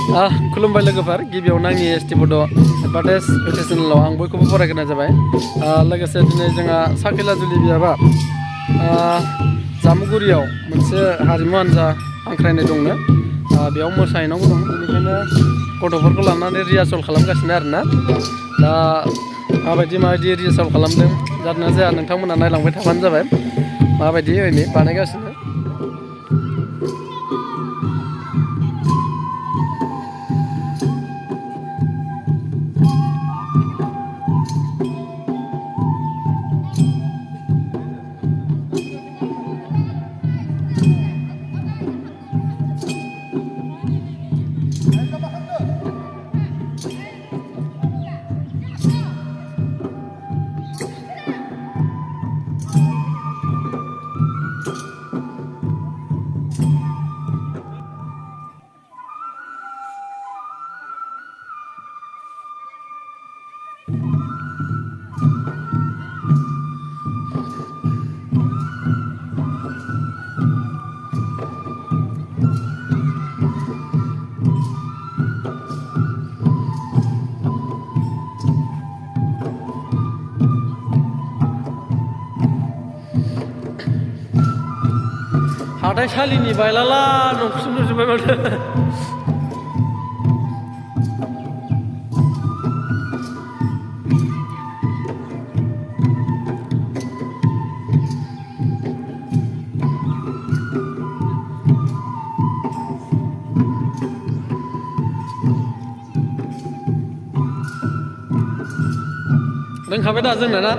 खुलुमबाय लोगोफोर गिबियावनो आंनि एस टि बड' एडभार्टाइज इउटुब चेनेलाव आं बयखौबो फरायग्रोनाय जाबाय लोगोसे दिनै जोंहा साखिला जुलि बियाबा जामुगुरियाव मोनसे हारिमु हान्जा हांख्रायनाय दंनो बेयाव मोसाहैनांगौ दं बेनिखायनो गथ'फोरखौ लानानै रिहार्सेल खालामगासिनो आरोना दा माबायदि रिहार्सेल खालामदों जादोंना जाया नोंथांमोना नायलांबाय थाबानो जाबाय माबायदि ओरैनो बानायगासिनो हाथाइसालिनि बायलाला न'खौसो नुजोब्बाय माथो रोंखाबाय दा जोंना ना